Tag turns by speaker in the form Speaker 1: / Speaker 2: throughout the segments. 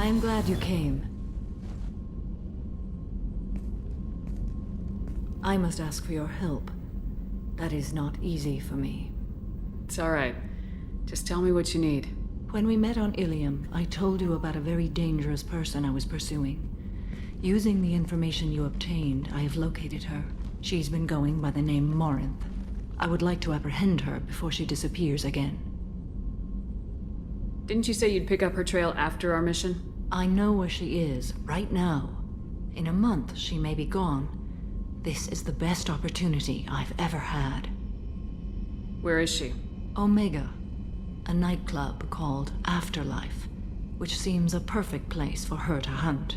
Speaker 1: I am glad you came. I must ask for your help. That is not easy for me.
Speaker 2: It's alright. Just tell me what you need.
Speaker 1: When we met on Ilium, I told you about a very dangerous person I was pursuing. Using the information you obtained, I have located her. She's been going by the name Morinth. I would like to apprehend her before she disappears again.
Speaker 2: Didn't you say you'd pick up her trail after our mission?
Speaker 1: I know where she is, right now. In a month, she may be gone. This is the best opportunity I've ever had.
Speaker 2: Where is she?
Speaker 1: Omega, a nightclub called Afterlife, which seems a perfect place for her to hunt.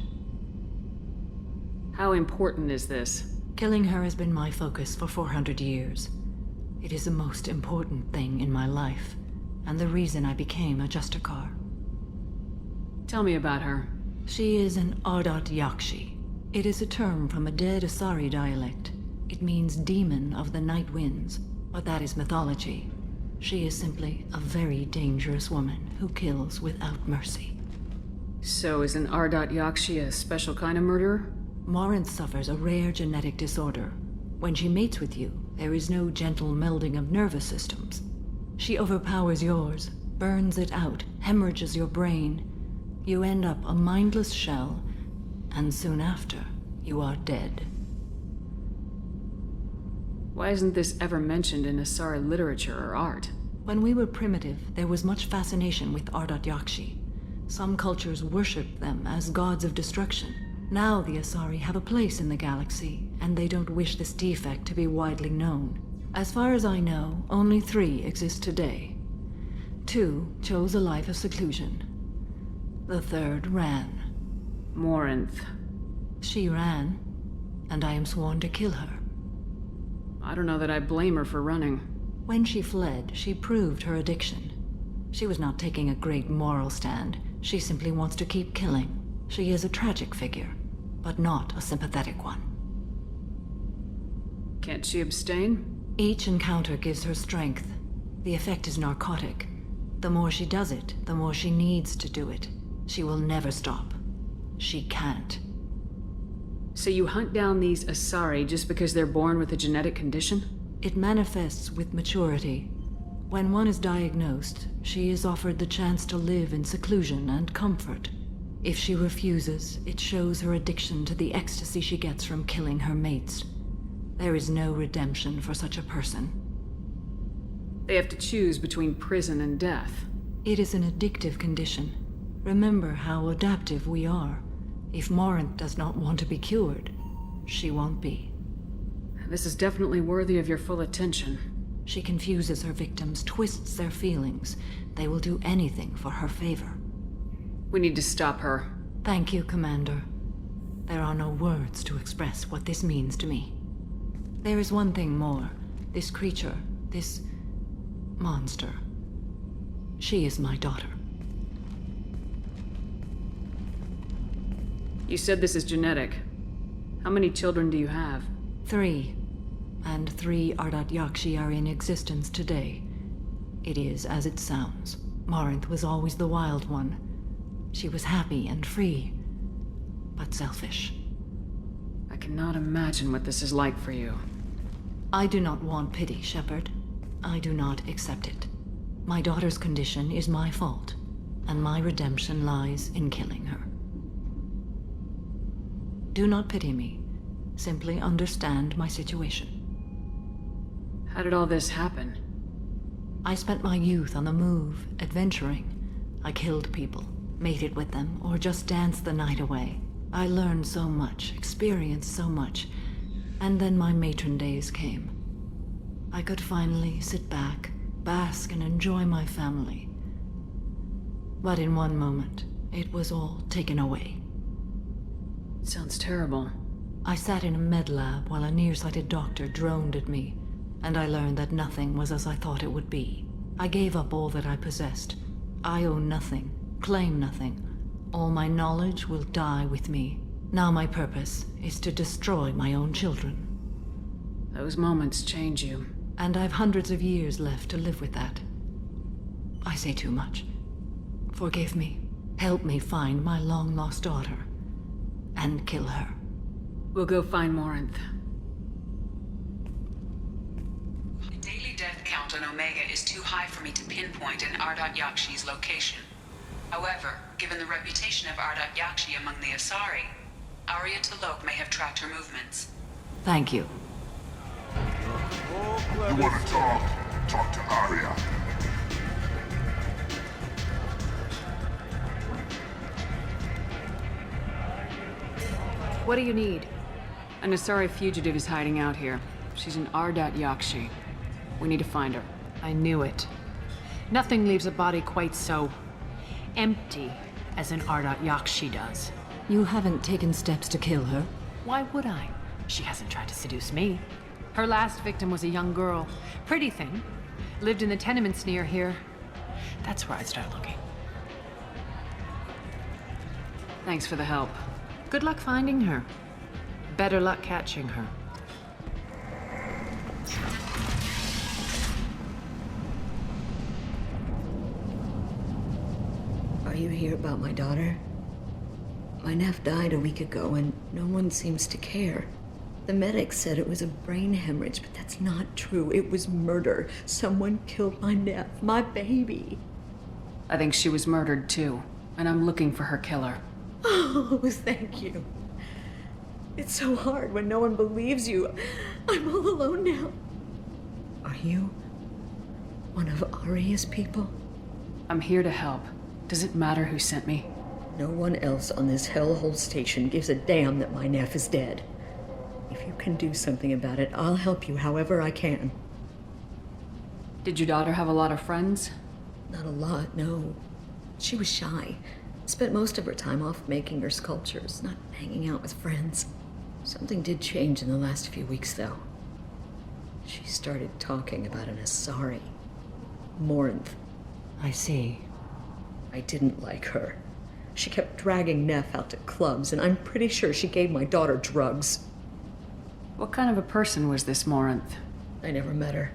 Speaker 2: How important is this?
Speaker 1: Killing her has been my focus for 400 years. It is the most important thing in my life, and the reason I became a Justicar.
Speaker 2: Tell me about her.
Speaker 1: She is an Ardat-Yakshi. It is a term from a dead Asari dialect. It means demon of the night winds, but that is mythology. She is simply a very dangerous woman who kills without mercy.
Speaker 2: So is an Ardat-Yakshi a special kind of murderer?
Speaker 1: Morinth suffers a rare genetic disorder. When she mates with you, there is no gentle melding of nervous systems. She overpowers yours, burns it out, hemorrhages your brain. You end up a mindless shell, and soon after, you are dead.
Speaker 2: Why isn't this ever mentioned in Asari literature or art?
Speaker 1: When we were primitive, there was much fascination with Ardat-Yakshi. Some cultures worshipped them as gods of destruction. Now the Asari have a place in the galaxy, and they don't wish this defect to be widely known. As far as I know, only 3 exist today. 2 chose a life of seclusion. The 3rd ran.
Speaker 2: Morinth.
Speaker 1: She ran, and I am sworn to kill her.
Speaker 2: I don't know that I blame her for running.
Speaker 1: When she fled, she proved her addiction. She was not taking a great moral stand. She simply wants to keep killing. She is a tragic figure, but not a sympathetic one.
Speaker 2: Can't she abstain?
Speaker 1: Each encounter gives her strength. The effect is narcotic. The more she does it, the more she needs to do it. She will never stop. She can't.
Speaker 2: So you hunt down these Asari just because they're born with a genetic condition?
Speaker 1: It manifests with maturity. When one is diagnosed, she is offered the chance to live in seclusion and comfort. If she refuses, it shows her addiction to the ecstasy she gets from killing her mates. There is no redemption for such a person.
Speaker 2: They have to choose between prison and death.
Speaker 1: It is an addictive condition. Remember how adaptive we are. If Morinth does not want to be cured, she won't be.
Speaker 2: This is definitely worthy of your full attention.
Speaker 1: She confuses her victims, twists their feelings. They will do anything for her favor.
Speaker 2: We need to stop her.
Speaker 1: Thank you, Commander. There are no words to express what this means to me. There is one thing more. This creature, this monster. She is my daughter.
Speaker 2: You said this is genetic. How many children do you have?
Speaker 1: 3. And 3 Ardat-Yakshi are in existence today. It is as it sounds. Morinth was always the wild one. She was happy and free, but selfish.
Speaker 2: I cannot imagine what this is like for you.
Speaker 1: I do not want pity, Shepard. I do not accept it. My daughter's condition is my fault, and my redemption lies in killing her. Do not pity me. Simply understand my situation.
Speaker 2: How did all this happen?
Speaker 1: I spent my youth on the move, adventuring. I killed people, mated with them, or just danced the night away. I learned so much, experienced so much, and then my matron days came. I could finally sit back, bask and enjoy my family. But in one moment, it was all taken away.
Speaker 2: It sounds terrible.
Speaker 1: I sat in a med lab while a nearsighted doctor droned at me, and I learned that nothing was as I thought it would be. I gave up all that I possessed. I own nothing, claim nothing. All my knowledge will die with me. Now my purpose is to destroy my own children.
Speaker 2: Those moments change you.
Speaker 1: And I've hundreds of years left to live with that. I say too much. Forgive me. Help me find my long-lost daughter. And kill her.
Speaker 2: We'll go find Morinth.
Speaker 3: The daily death count on Omega is too high for me to pinpoint an Ardat-Yakshi's location. However, given the reputation of Ardat-Yakshi among the Asari, Arya T'Loak may have tracked her movements.
Speaker 1: Thank you.
Speaker 4: You want to talk? Talk to Arya.
Speaker 2: What do you need? An Asari fugitive is hiding out here. She's an Ardat-Yakshi. We need to find her.
Speaker 5: I knew it. Nothing leaves a body quite so empty as an Ardat-Yakshi does.
Speaker 1: You haven't taken steps to kill her?
Speaker 5: Why would I? She hasn't tried to seduce me. Her last victim was a young girl. Pretty thing. Lived in the tenements near here. That's where I'd start looking.
Speaker 2: Thanks for the help.
Speaker 5: Good luck finding her. Better luck catching her.
Speaker 6: Are you here about my daughter? My nephew died a week ago and no one seems to care. The medics said it was a brain hemorrhage, but that's not true. It was murder. Someone killed my nephew, my baby.
Speaker 2: I think she was murdered too, and I'm looking for her killer.
Speaker 6: Oh, thank you. It's so hard when no one believes you. I'm all alone now. Are you one of Arya's people?
Speaker 2: I'm here to help. Does it matter who sent me?
Speaker 6: No one else on this hellhole station gives a damn that my nephew is dead. If you can do something about it, I'll help you however I can.
Speaker 2: Did your daughter have a lot of friends?
Speaker 6: Not a lot, no. She was shy. Spent most of her time off making her sculptures, not hanging out with friends. Something did change in the last few weeks, though. She started talking about an Asari. Morinth.
Speaker 1: I see.
Speaker 6: I didn't like her. She kept dragging Neff out to clubs, and I'm pretty sure she gave my daughter drugs.
Speaker 2: What kind of a person was this Morinth?
Speaker 6: I never met her.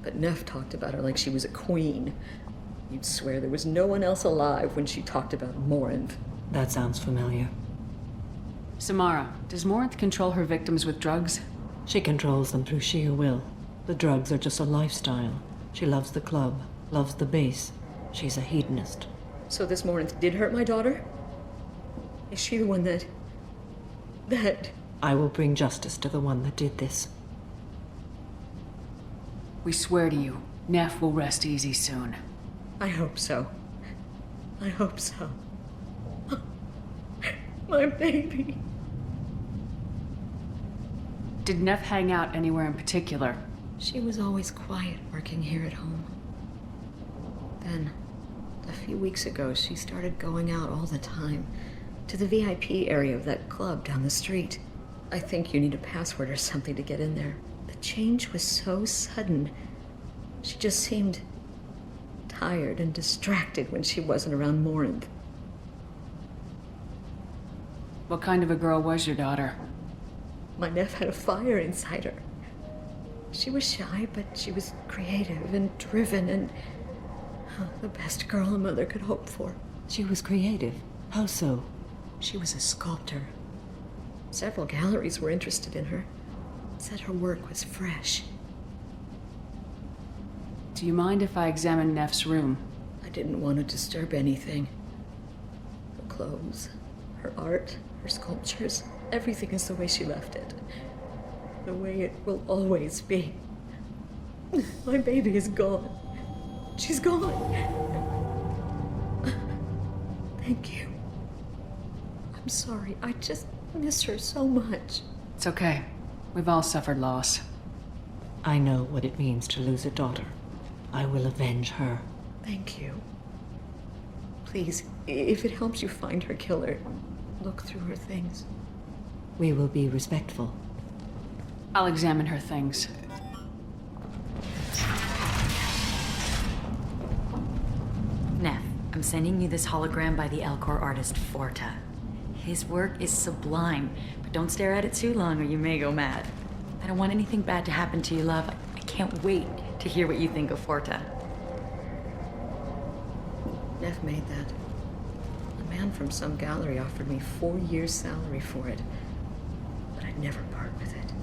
Speaker 6: But Neff talked about her like she was a queen. You'd swear there was no one else alive when she talked about Morinth.
Speaker 1: That sounds familiar.
Speaker 2: Samara, does Morinth control her victims with drugs?
Speaker 1: She controls them through sheer will. The drugs are just a lifestyle. She loves the club, loves the base. She's a hedonist.
Speaker 6: So this Morinth did hurt my daughter? Is she the one that...
Speaker 1: I will bring justice to the one that did this.
Speaker 2: We swear to you, Neff will rest easy soon.
Speaker 6: I hope so. I hope so. My baby.
Speaker 2: Did Neff hang out anywhere in particular?
Speaker 6: She was always quiet working here at home. Then, a few weeks ago, she started going out all the time. To the VIP area of that club down the street. I think you need a password or something to get in there. The change was so sudden. She just seemed tired and distracted when she wasn't around Morinth.
Speaker 2: What kind of a girl was your daughter?
Speaker 6: My nephew had a fire inside her. She was shy, but she was creative and driven and the best girl a mother could hope for.
Speaker 1: She was creative. How so?
Speaker 6: She was a sculptor. Several galleries were interested in her. Said her work was fresh.
Speaker 2: Do you mind if I examine Neff's room?
Speaker 6: I didn't want to disturb anything. Her clothes, her art, her sculptures, everything is the way she left it. The way it will always be. My baby is gone. She's gone. Thank you. I'm sorry. I just miss her so much.
Speaker 2: It's okay. We've all suffered loss.
Speaker 1: I know what it means to lose a daughter. I will avenge her.
Speaker 6: Thank you. Please, if it helps you find her killer, look through her things.
Speaker 1: We will be respectful.
Speaker 2: I'll examine her things.
Speaker 7: Neff, I'm sending you this hologram by the Elcor artist Forta. His work is sublime, but don't stare at it too long or you may go mad. I don't want anything bad to happen to you, love. I can't wait to hear what you think of Forta.
Speaker 6: Neff made that. A man from some gallery offered me 4 years' salary for it, but I'd never part with it.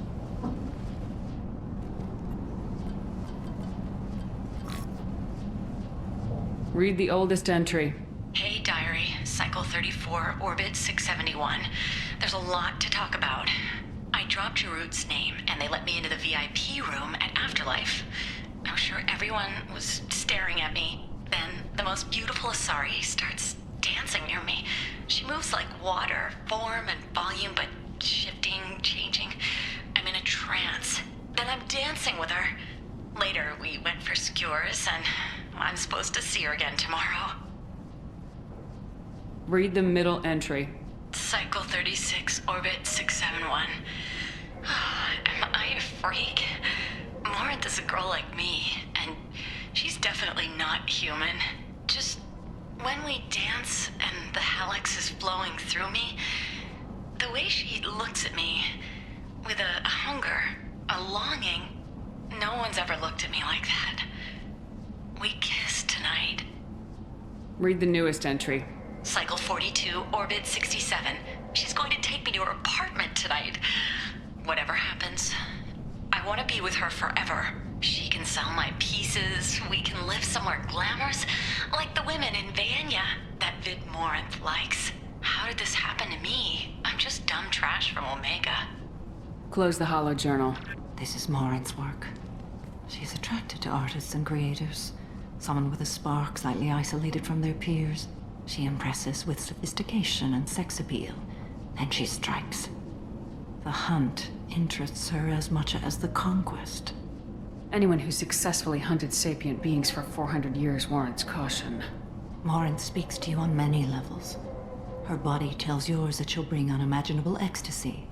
Speaker 2: Read the oldest entry.
Speaker 8: Hey, Diary. Cycle 34, Orbit 671. There's a lot to talk about. I dropped Jarut's name, and they let me into the VIP room at Afterlife. I was sure everyone was staring at me. Then, the most beautiful Asari starts dancing near me. She moves like water, form and volume, but shifting, changing. I'm in a trance. Then I'm dancing with her. Later, we went for skewers, and I'm supposed to see her again tomorrow.
Speaker 2: Read the middle entry.
Speaker 8: Cycle 36, Orbit 671. Am I a freak? Morinth is a girl like me, and she's definitely not human. Just when we dance and the hallux is flowing through me, the way she looks at me with a hunger, a longing, no one's ever looked at me like that. We kissed tonight.
Speaker 2: Read the newest entry.
Speaker 8: Cycle 42, Orbit 67. She's going to take me to her apartment tonight. Whatever happens, I want to be with her forever. She can sell my pieces. We can live somewhere glamorous, like the women in Vanya that Vid Morinth likes. How did this happen to me? I'm just dumb trash from Omega.
Speaker 2: Close the hollow journal.
Speaker 1: This is Morinth's work. She's attracted to artists and creators. Someone with a spark slightly isolated from their peers. She impresses with sophistication and sex appeal. Then she strikes. The hunt interests her as much as the conquest.
Speaker 2: Anyone who successfully hunted sapient beings for 400 years warrants caution.
Speaker 1: Morinth speaks to you on many levels. Her body tells yours that she'll bring unimaginable ecstasy.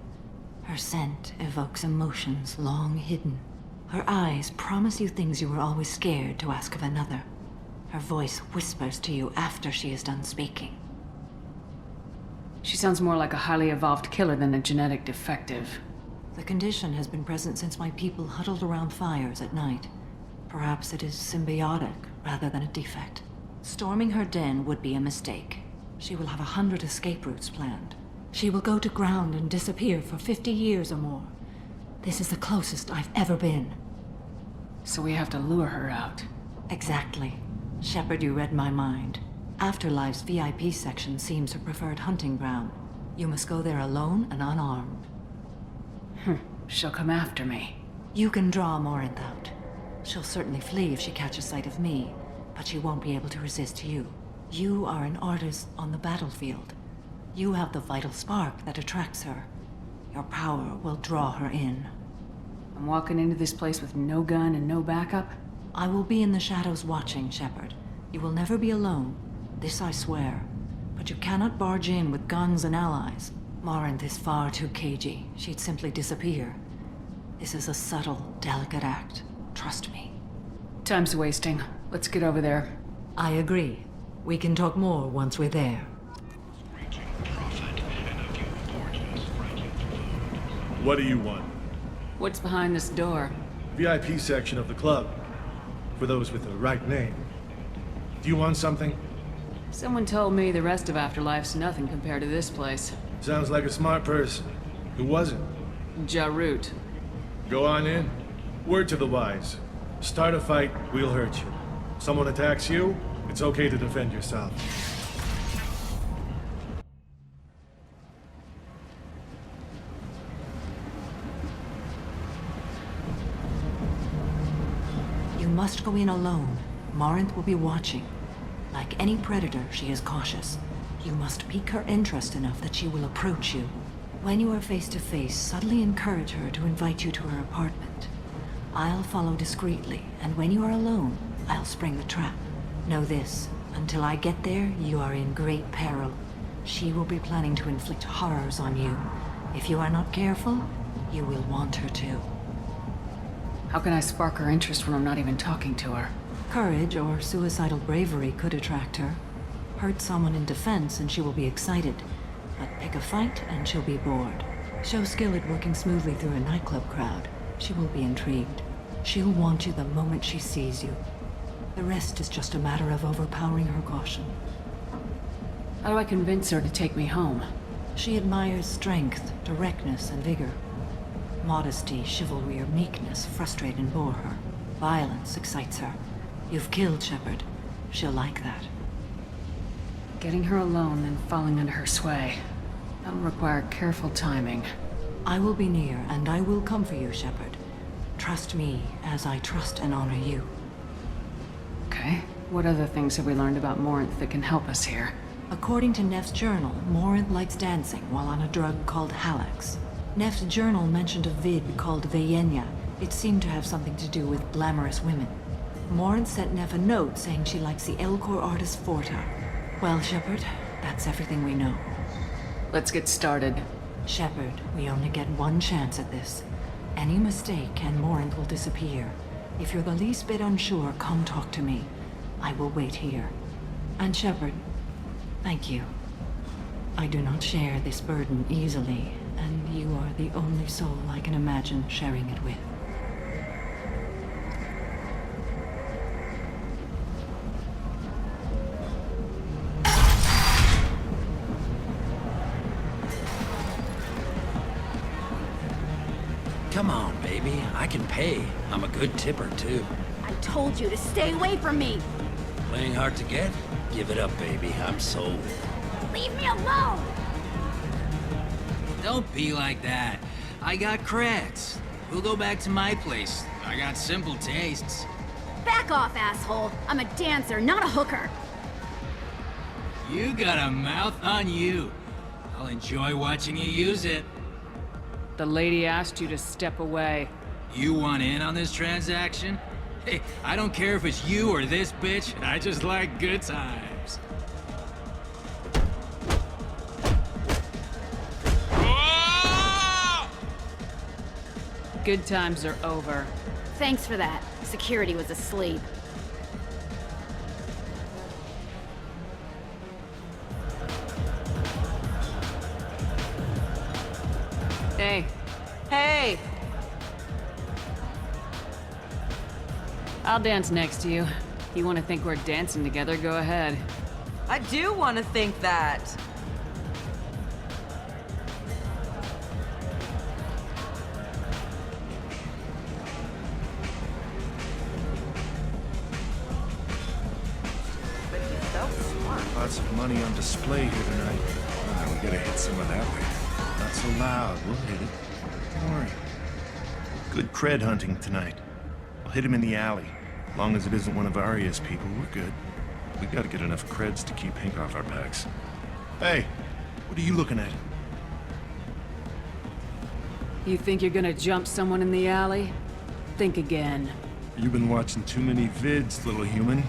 Speaker 1: Her scent evokes emotions long hidden. Her eyes promise you things you were always scared to ask of another. Her voice whispers to you after she is done speaking.
Speaker 2: She sounds more like a highly evolved killer than a genetic defective.
Speaker 1: The condition has been present since my people huddled around fires at night. Perhaps it is symbiotic rather than a defect. Storming her den would be a mistake. She will have 100 escape routes planned. She will go to ground and disappear for 50 years or more. This is the closest I've ever been.
Speaker 2: So we have to lure her out.
Speaker 1: Exactly. Shepard, you read my mind. Afterlife's VIP section seems her preferred hunting ground. You must go there alone and unarmed.
Speaker 2: She'll come after me.
Speaker 1: You can draw Morinth out. She'll certainly flee if she catches sight of me, but she won't be able to resist you. You are an artist on the battlefield. You have the vital spark that attracts her. Your power will draw her in.
Speaker 2: I'm walking into this place with no gun and no backup?
Speaker 1: I will be in the shadows watching, Shepard. You will never be alone. This I swear. But you cannot barge in with guns and allies. Morinth is far too cagey. She'd simply disappear. This is a subtle, delicate act. Trust me.
Speaker 2: Time's wasting. Let's get over there.
Speaker 1: I agree. We can talk more once we're there.
Speaker 9: What do you want?
Speaker 2: What's behind this door?
Speaker 9: VIP section of the club. For those with the right name. Do you want something?
Speaker 2: Someone told me the rest of Afterlife's nothing compared to this place.
Speaker 9: Sounds like a smart person. Who was it?
Speaker 2: Jarut.
Speaker 9: Go on in. Word to the wise. Start a fight, we'll hurt you. Someone attacks you, it's okay to defend yourself.
Speaker 1: You must go in alone. Morinth will be watching. Like any predator, she is cautious. You must pique her interest enough that she will approach you. When you are face to face, subtly encourage her to invite you to her apartment. I'll follow discreetly, and when you are alone, I'll spring the trap. Know this, until I get there, you are in great peril. She will be planning to inflict horrors on you. If you are not careful, you will want her to.
Speaker 2: How can I spark her interest when I'm not even talking to her?
Speaker 1: Courage or suicidal bravery could attract her. Hurt someone in defense and she will be excited. But pick a fight and she'll be bored. Show skill at working smoothly through a nightclub crowd. She will be intrigued. She'll want you the moment she sees you. The rest is just a matter of overpowering her caution.
Speaker 2: How do I convince her to take me home?
Speaker 1: She admires strength, directness, and vigor. Modesty, chivalry, or meekness frustrate and bore her. Violence excites her. You've killed Shepard. She'll like that.
Speaker 2: Getting her alone and falling under her sway. That'll require careful timing.
Speaker 1: I will be near, and I will come for you, Shepard. Trust me as I trust and honor you.
Speaker 2: Okay. What other things have we learned about Morinth that can help us here?
Speaker 1: According to Neff's journal, Morinth likes dancing while on a drug called Halax. Neff's journal mentioned a vid called Vayenya. It seemed to have something to do with glamorous women. Morinth sent Neff a note saying she likes the Elcor artist Forta. Well, Shepard, that's everything we know.
Speaker 2: Let's get started.
Speaker 1: Shepard, we only get one chance at this. Any mistake and Morinth will disappear. If you're the least bit unsure, come talk to me. I will wait here. And Shepard, thank you. I do not share this burden easily, and you are the only soul I can imagine sharing it with.
Speaker 10: Come on, baby. I can pay. I'm a good tipper, too.
Speaker 11: I told you to stay away from me!
Speaker 10: Playing hard to get? Give it up, baby. I'm sold.
Speaker 11: Leave me alone!
Speaker 10: Don't be like that. I got creds. We'll go back to my place. I got simple tastes.
Speaker 11: Back off, asshole! I'm a dancer, not a hooker!
Speaker 10: You got a mouth on you. I'll enjoy watching you use it.
Speaker 2: The lady asked you to step away.
Speaker 10: You want in on this transaction? Hey, I don't care if it's you or this bitch. I just like good times.
Speaker 2: Good times are over.
Speaker 11: Thanks for that. Security was asleep.
Speaker 2: Hey. Hey! I'll dance next to you. You want to think we're dancing together, go ahead.
Speaker 12: I do want to think that. But he's so smart.
Speaker 9: Lots of money on display here tonight. We gotta hit some of that way. Not so loud. We'll hit it. Don't worry. Good cred hunting tonight. I'll hit him in the alley. As long as it isn't one of Arya's people, we're good. We gotta get enough creds to keep Hank off our backs. Hey, what are you looking at?
Speaker 2: You think you're gonna jump someone in the alley? Think again.
Speaker 9: You've been watching too many vids, little human.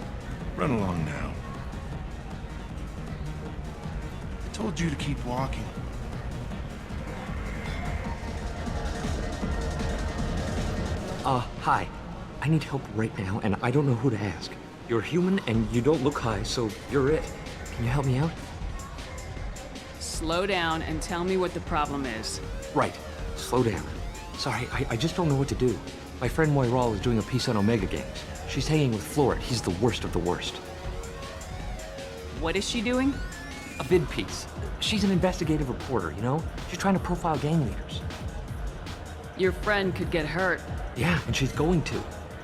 Speaker 9: Run along now. I told you to keep walking.
Speaker 13: Hi. I need help right now, and I don't know who to ask. You're human, and you don't look high, so you're it. Can you help me out?
Speaker 2: Slow down and tell me what the problem is.
Speaker 13: Right. Slow down. Sorry, I just don't know what to do. My friend Moiral is doing a piece on Omega Games. She's hanging with Floret. He's the worst of the worst.
Speaker 2: What is she doing?
Speaker 13: A vid piece. She's an investigative reporter, you know? She's trying to profile gang leaders.
Speaker 2: Your friend could get hurt.
Speaker 13: Yeah, and she's going to.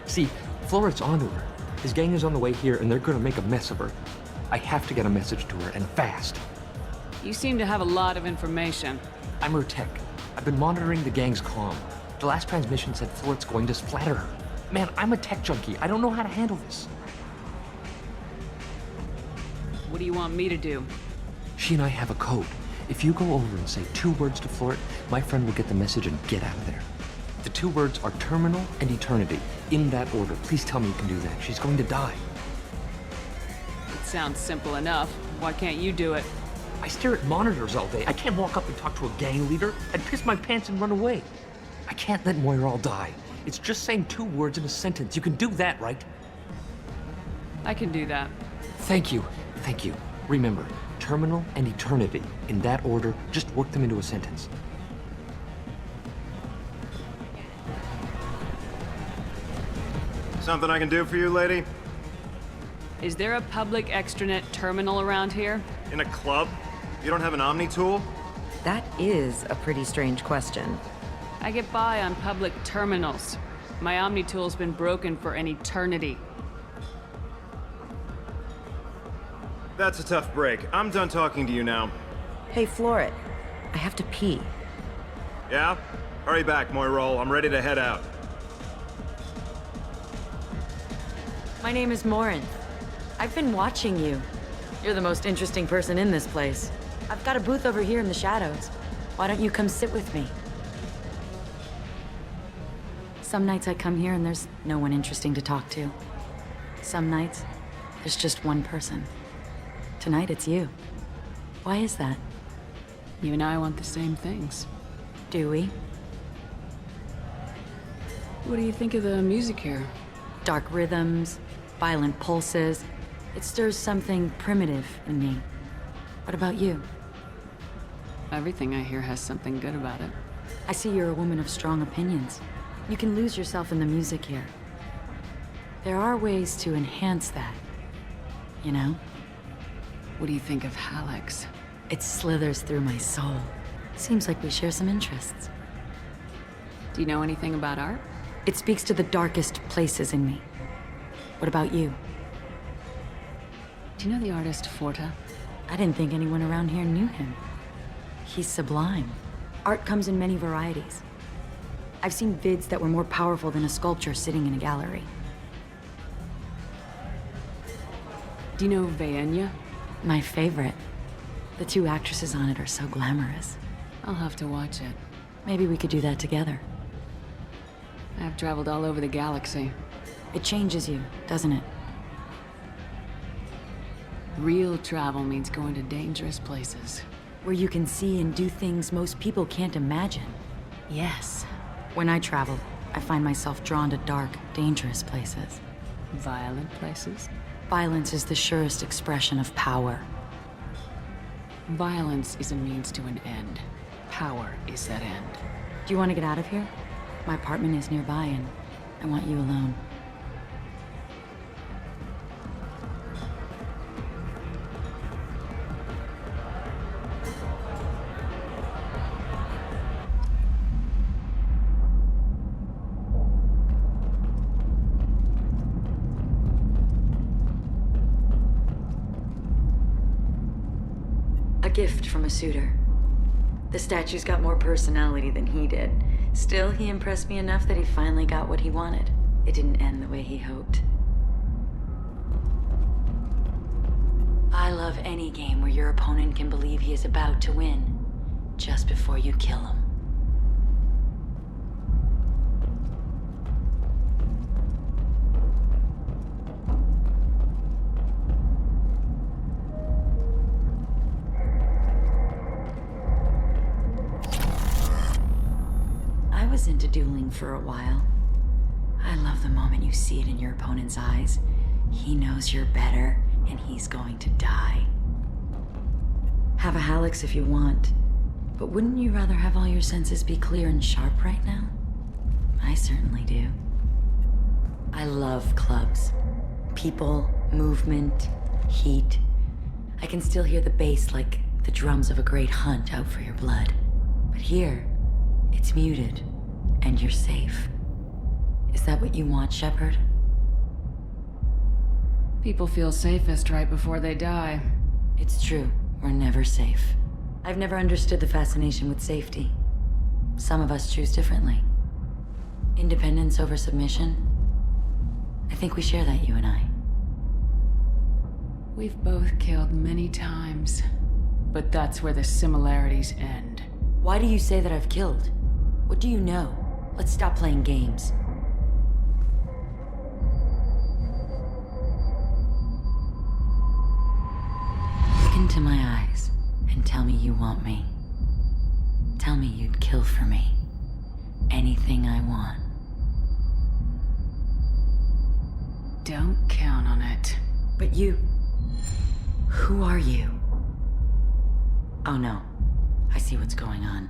Speaker 13: See, Floret's onto her. His gang is on the way here, and they're gonna make a mess of her. I have to get a message to her, and fast.
Speaker 2: You seem to have a lot of information.
Speaker 13: I'm her tech. I've been monitoring the gang's comm. The last transmission said Floret's going to splatter her. Man, I'm a tech junkie. I don't know how to handle this.
Speaker 2: What do you want me to do?
Speaker 13: She and I have a code. If you go over and say 2 words to Floret, my friend will get the message and get out of there. The 2 words are terminal and eternity. In that order. Please tell me you can do that. She's going to die.
Speaker 2: It sounds simple enough. Why can't you do it?
Speaker 13: I stare at monitors all day. I can't walk up and talk to a gang leader. I'd piss my pants and run away. I can't let Moiral die. It's just saying 2 words in a sentence. You can do that, right?
Speaker 2: I can do that.
Speaker 13: Thank you. Thank you. Remember, terminal and eternity. In that order, just work them into a sentence.
Speaker 14: Something I can do for you, lady?
Speaker 2: Is there a public extranet terminal around here?
Speaker 14: In a club? You don't have an Omni tool?
Speaker 12: That is a pretty strange question.
Speaker 2: I get by on public terminals. My Omni tool's been broken for an eternity.
Speaker 14: That's a tough break. I'm done talking to you now.
Speaker 12: Hey, Floret. I have to pee.
Speaker 14: Yeah? Hurry back, Moirol. I'm ready to head out.
Speaker 7: My name is Morinth. I've been watching you. You're the most interesting person in this place. I've got a booth over here in the shadows. Why don't you come sit with me? Some nights I come here and there's no one interesting to talk to. Some nights, there's just one person. Tonight it's you. Why is that?
Speaker 2: You and I want the same things.
Speaker 7: Do we?
Speaker 2: What do you think of the music here?
Speaker 7: Dark rhythms, violent pulses. It stirs something primitive in me. What about you?
Speaker 2: Everything I hear has something good about it.
Speaker 7: I see you're a woman of strong opinions. You can lose yourself in the music here. There are ways to enhance that, you know?
Speaker 2: What do you think of Hallex?
Speaker 7: It slithers through my soul. Seems like we share some interests.
Speaker 2: Do you know anything about art?
Speaker 7: It speaks to the darkest places in me. What about you?
Speaker 2: Do you know the artist Forta?
Speaker 7: I didn't think anyone around here knew him. He's sublime. Art comes in many varieties. I've seen vids that were more powerful than a sculpture sitting in a gallery.
Speaker 2: Do you know Vaenya?
Speaker 7: My favorite. The two actresses on it are so glamorous.
Speaker 2: I'll have to watch it.
Speaker 7: Maybe we could do that together.
Speaker 2: I've traveled all over the galaxy.
Speaker 7: It changes you, doesn't it?
Speaker 2: Real travel means going to dangerous places.
Speaker 7: Where you can see and do things most people can't imagine.
Speaker 2: Yes.
Speaker 7: When I travel, I find myself drawn to dark, dangerous places.
Speaker 2: Violent places?
Speaker 7: Violence is the surest expression of power.
Speaker 2: Violence is a means to an end. Power is that end.
Speaker 7: Do you want to get out of here? My apartment is nearby and I want you alone. A gift from a suitor. The statue's got more personality than he did. Still, he impressed me enough that he finally got what he wanted. It didn't end the way he hoped. I love any game where your opponent can believe he is about to win, just before you kill him. I was into dueling for a while. I love the moment you see it in your opponent's eyes. He knows you're better, and he's going to die. Have a Hallex if you want, but wouldn't you rather have all your senses be clear and sharp right now? I certainly do. I love clubs. People, movement, heat. I can still hear the bass like the drums of a great hunt out for your blood. But here, it's muted, and you're safe. Is that what you want, Shepard?
Speaker 2: People feel safest right before they die.
Speaker 7: It's true. We're never safe. I've never understood the fascination with safety. Some of us choose differently. Independence over submission. I think we share that, you and I.
Speaker 2: We've both killed many times, but that's where the similarities end.
Speaker 7: Why do you say that I've killed? What do you know? Let's stop playing games. Look into my eyes and tell me you want me. Tell me you'd kill for me. Anything I want.
Speaker 2: Don't count on it.
Speaker 7: But you... who are you? Oh no. I see what's going on.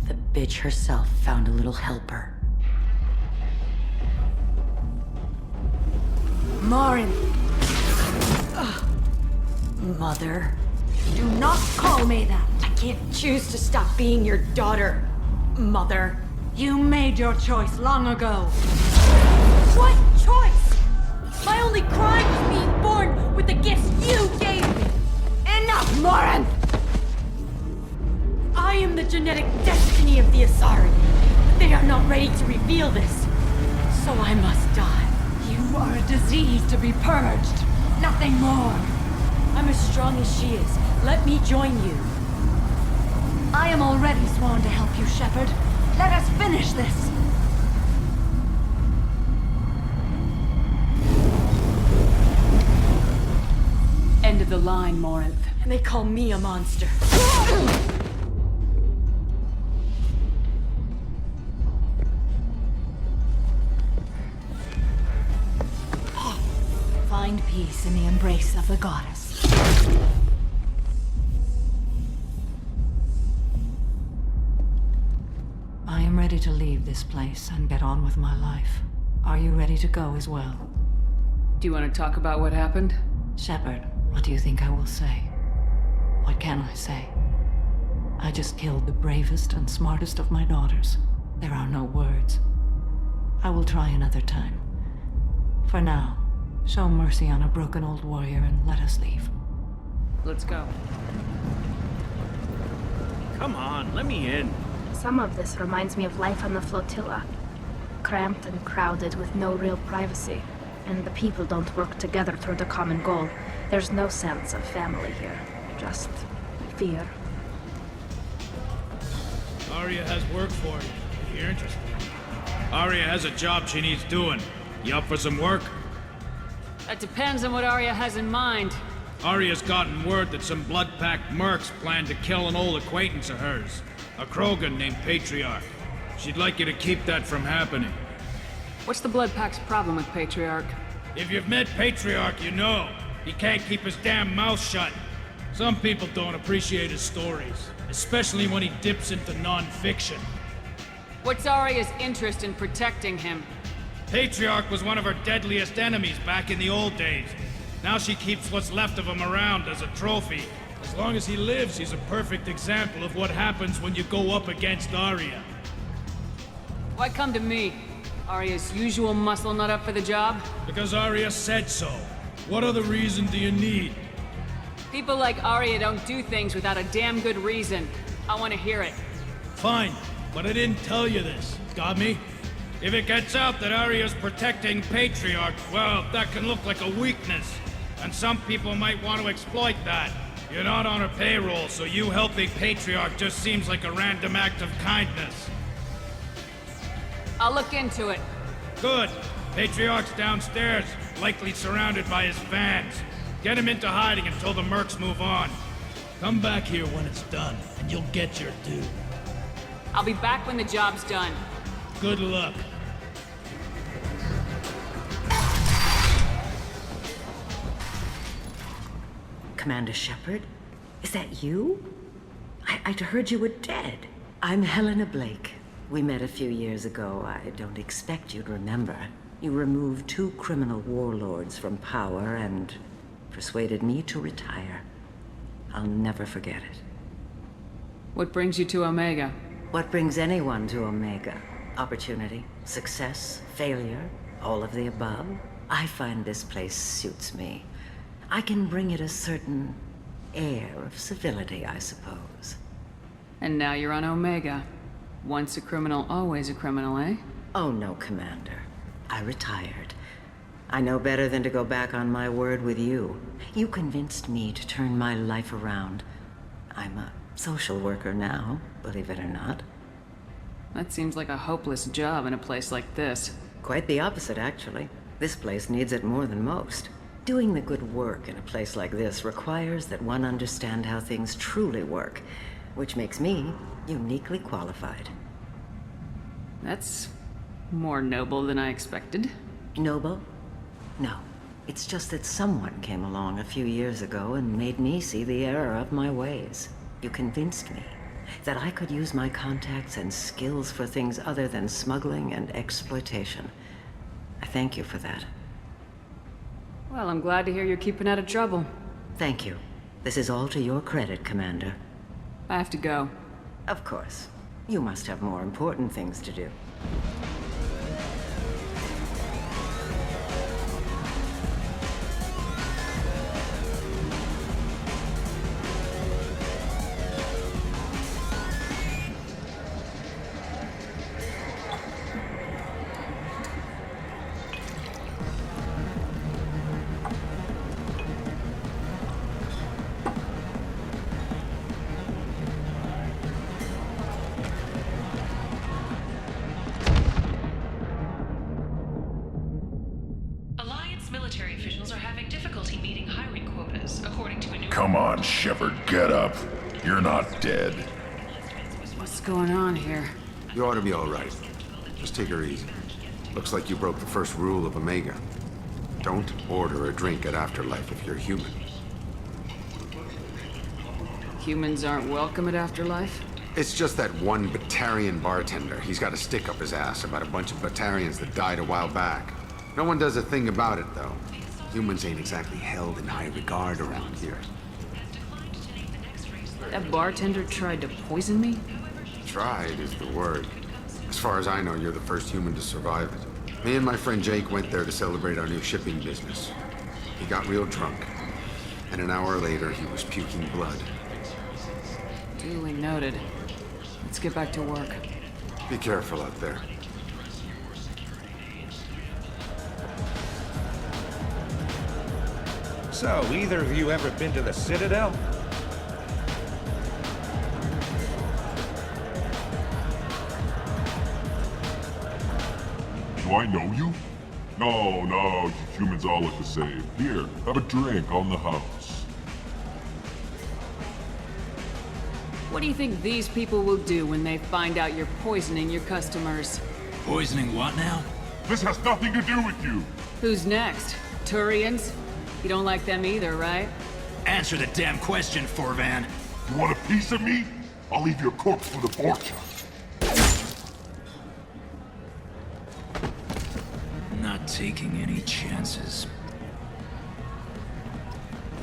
Speaker 7: The bitch herself found a little helper. Morinth! Mother.
Speaker 11: Do not call me that!
Speaker 7: I can't choose to stop being your daughter, Mother.
Speaker 1: You made your choice long ago.
Speaker 7: What choice? My only crime was being born with the gifts you gave me.
Speaker 1: Enough, Morinth!
Speaker 7: I am the genetic destiny of the Asari. But they are not ready to reveal this. So I must die.
Speaker 1: You are a disease to be purged. Nothing more.
Speaker 7: I'm as strong as she is. Let me join you.
Speaker 1: I am already sworn to help you, Shepard. Let us finish this.
Speaker 2: End of the line, Morinth.
Speaker 7: And they call me a monster.
Speaker 1: Find peace in the embrace of the goddess. I am ready to leave this place and get on with my life. Are you ready to go as well?
Speaker 2: Do you want to talk about what happened?
Speaker 1: Shepard, what do you think I will say? What can I say? I just killed the bravest and smartest of my daughters. There are no words. I will try another time. For now, show mercy on a broken old warrior and let us leave.
Speaker 2: Let's go.
Speaker 14: Come on, let me in.
Speaker 15: Some of this reminds me of life on the flotilla. Cramped and crowded with no real privacy. And the people don't work together toward a common goal. There's no sense of family here. Just fear.
Speaker 10: Arya has work for you, if you're interested. Arya has a job she needs doing. You up for some work?
Speaker 2: That depends on what Arya has in mind.
Speaker 10: Arya's gotten word that some blood-packed mercs plan to kill an old acquaintance of hers. A Krogan named Patriarch. She'd like you to keep that from happening.
Speaker 2: What's the Blood Pack's problem with Patriarch?
Speaker 10: If you've met Patriarch, you know. He can't keep his damn mouth shut. Some people don't appreciate his stories, especially when he dips into non-fiction.
Speaker 2: What's Arya's interest in protecting him?
Speaker 10: Patriarch was one of her deadliest enemies back in the old days. Now she keeps what's left of him around as a trophy. As long as he lives, he's a perfect example of what happens when you go up against Arya.
Speaker 2: Why come to me? Arya's usual muscle not up for the job?
Speaker 10: Because Arya said so. What other reason do you need?
Speaker 2: People like Arya don't do things without a damn good reason. I want to hear it.
Speaker 10: Fine, but I didn't tell you this. Got me? If it gets out that Arya's protecting Patriarch, well, that can look like a weakness. And some people might want to exploit that. You're not on her payroll, so you helping Patriarch just seems like a random act of kindness.
Speaker 2: I'll look into it.
Speaker 10: Good. Patriarch's downstairs, likely surrounded by his fans. Get him into hiding until the mercs move on. Come back here when it's done, and you'll get your due.
Speaker 2: I'll be back when the job's done.
Speaker 10: Good luck.
Speaker 12: Commander Shepard? Is that you? I'd heard you were dead. I'm Helena Blake. We met a few years ago. I don't expect you'd remember. You removed 2 criminal warlords from power and persuaded me to retire. I'll never forget it.
Speaker 2: What brings you to Omega?
Speaker 12: What brings anyone to Omega? Opportunity, success, failure, all of the above. I find this place suits me. I can bring it a certain air of civility, I suppose.
Speaker 2: And now you're on Omega. Once a criminal, always a criminal, eh?
Speaker 12: Oh no, Commander. I retired. I know better than to go back on my word with you. You convinced me to turn my life around. I'm a social worker now, believe it or not.
Speaker 2: That seems like a hopeless job in a place like this.
Speaker 12: Quite the opposite, actually. This place needs it more than most. Doing the good work in a place like this requires that one understand how things truly work, which makes me uniquely qualified.
Speaker 2: That's more noble than I expected.
Speaker 12: Noble? No. It's just that someone came along a few years ago and made me see the error of my ways. You convinced me that I could use my contacts and skills for things other than smuggling and exploitation. I thank you for that.
Speaker 2: Well, I'm glad to hear you're keeping out of trouble.
Speaker 12: Thank you. This is all to your credit, Commander.
Speaker 2: I have to go.
Speaker 12: Of course. You must have more important things to do.
Speaker 16: Military officials are having difficulty meeting hiring quotas, according to a new...
Speaker 4: Come on, Shepard, get up. You're not dead.
Speaker 2: What's going on here?
Speaker 17: You ought to be all right. Just take her easy. Looks like you broke the first rule of Omega. Don't order a drink at Afterlife if you're human.
Speaker 2: Humans aren't welcome at Afterlife?
Speaker 17: It's just that one Batarian bartender. He's got a stick up his ass about a bunch of Batarians that died a while back. No one does a thing about it, though. Humans ain't exactly held in high regard around here.
Speaker 2: That bartender tried to poison me?
Speaker 17: Tried is the word. As far as I know, you're the first human to survive it. Me and my friend Jake went there to celebrate our new shipping business. He got real drunk, and an hour later, he was puking blood.
Speaker 2: Duly noted. Let's get back to work.
Speaker 17: Be careful out there.
Speaker 18: So, either of you ever been to the Citadel?
Speaker 4: Do I know you? No, you humans all look the same. Here, have a drink on the house.
Speaker 2: What do you think these people will do when they find out you're poisoning your customers?
Speaker 10: Poisoning what now?
Speaker 4: This has nothing to do with you!
Speaker 2: Who's next? Turians? You don't like them either, right?
Speaker 10: Answer the damn question, Forvan.
Speaker 4: You want a piece of me? I'll leave your corpse for the fortune.
Speaker 10: Not taking any chances.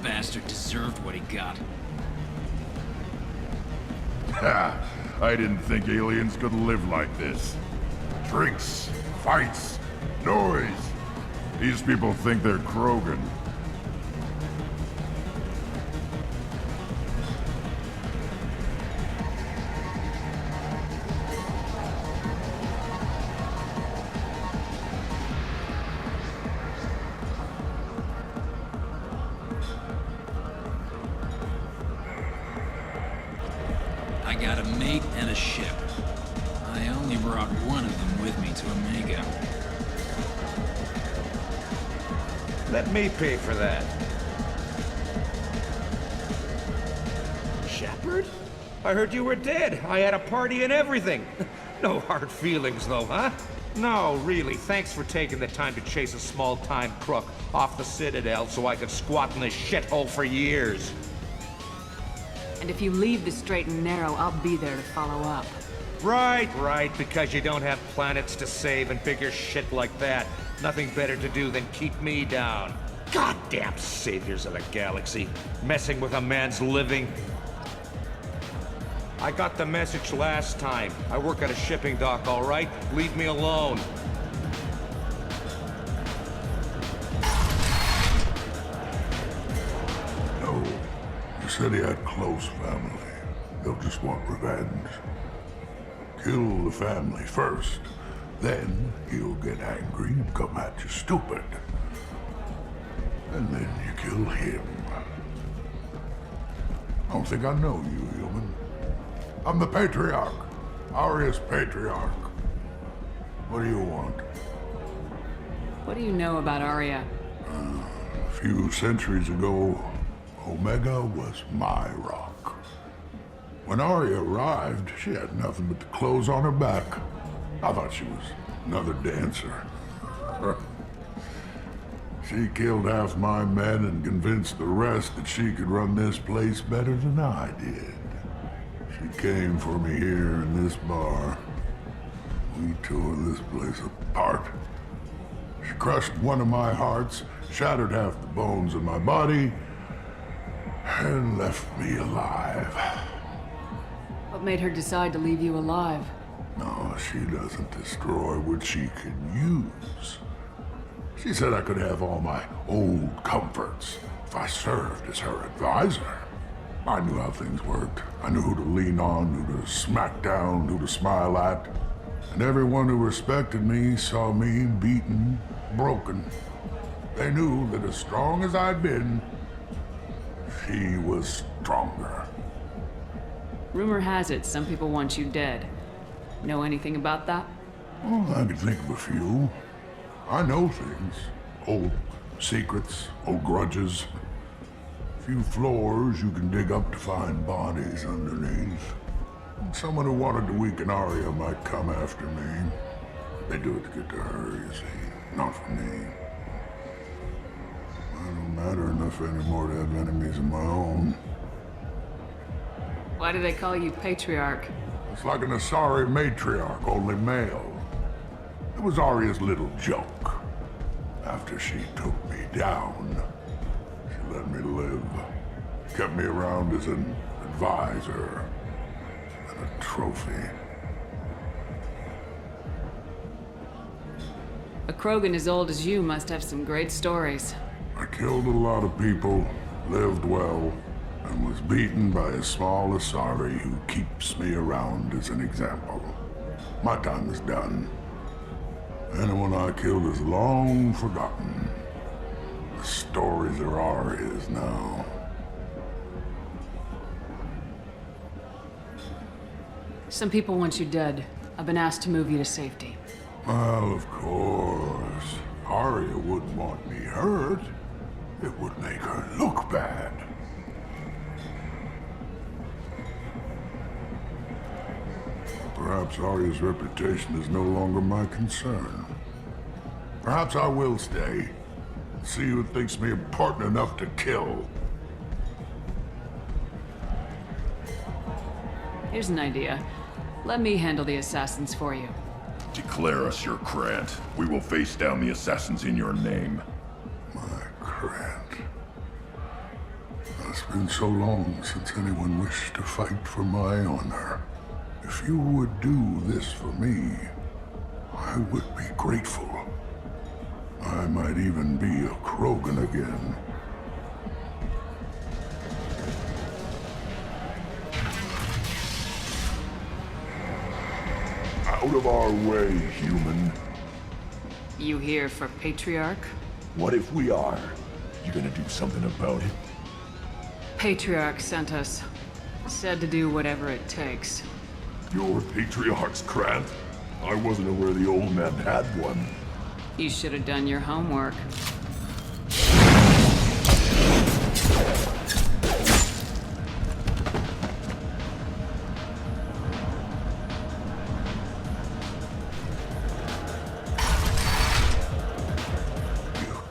Speaker 10: Bastard deserved what he got.
Speaker 4: Ha! I didn't think aliens could live like this. Drinks, fights, noise. These people think they're Krogan.
Speaker 10: I got a mate and a ship. I only brought one of them with me to Omega.
Speaker 18: Let me pay for that. Shepard? I heard you were dead. I had a party and everything. No hard feelings, though, huh? No, really, thanks for taking the time to chase a small-time crook off the Citadel so I could squat in this shithole for years.
Speaker 2: And if you leave the straight and narrow, I'll be there to follow up.
Speaker 18: Right, because you don't have planets to save and bigger shit like that. Nothing better to do than keep me down. Goddamn saviors of the galaxy, messing with a man's living. I got the message last time. I work at a shipping dock, all right? Leave me alone.
Speaker 4: No. You said he had close family. They'll just want revenge. Kill the family first. Then he'll get angry and come at you stupid. And then you kill him. I don't think I know you, human. I'm the Patriarch. Aria's Patriarch. What do you want?
Speaker 2: What do you know about Aria?
Speaker 4: A few centuries ago, Omega was my rock. When Aria arrived, she had nothing but the clothes on her back. I thought she was another dancer. She killed half my men and convinced the rest that she could run this place better than I did. She came for me here in this bar. We tore this place apart. She crushed one of my hearts, shattered half the bones in my body, and left me alive.
Speaker 2: What made her decide to leave you alive?
Speaker 4: No, she doesn't destroy what she can use. She said I could have all my old comforts if I served as her advisor. I knew how things worked. I knew who to lean on, who to smack down, who to smile at. And everyone who respected me saw me beaten, broken. They knew that as strong as I'd been, she was stronger.
Speaker 2: Rumor has it some people want you dead. Know anything about that?
Speaker 4: Oh, I can think of a few. I know things. Old secrets, old grudges. A few floors you can dig up to find bodies underneath. Someone who wanted to weaken Arya might come after me. They do it to get to her, you see, not for me. I don't matter enough anymore to have enemies of my own.
Speaker 2: Why do they call you Patriarch?
Speaker 4: It's like an Asari matriarch, only male. It was Arya's little joke. After she took me down, she let me live. Kept me around as an advisor and a trophy.
Speaker 2: A Krogan as old as you must have some great stories.
Speaker 4: I killed a lot of people, lived well, and was beaten by a small Asari who keeps me around as an example. My time is done. Anyone I killed is long forgotten. The stories are Arya's now.
Speaker 2: Some people want you dead. I've been asked to move you to safety.
Speaker 4: Well, of course. Arya wouldn't want me hurt. It would make her look bad. Perhaps Arya's reputation is no longer my concern. Perhaps I will stay. See who thinks me important enough to kill.
Speaker 2: Here's an idea. Let me handle the assassins for you.
Speaker 19: Declare us your Grant. We will face down the assassins in your name.
Speaker 4: My Grant. It's been so long since anyone wished to fight for my honor. If you would do this for me, I would be grateful. I might even be a Krogan again. Out of our way, human.
Speaker 2: You here for Patriarch?
Speaker 19: What if we are? You gonna do something about it?
Speaker 2: Patriarch sent us. Said to do whatever it takes.
Speaker 19: Your Patriarch's Grant? I wasn't aware the old man had one.
Speaker 2: You should have done your homework.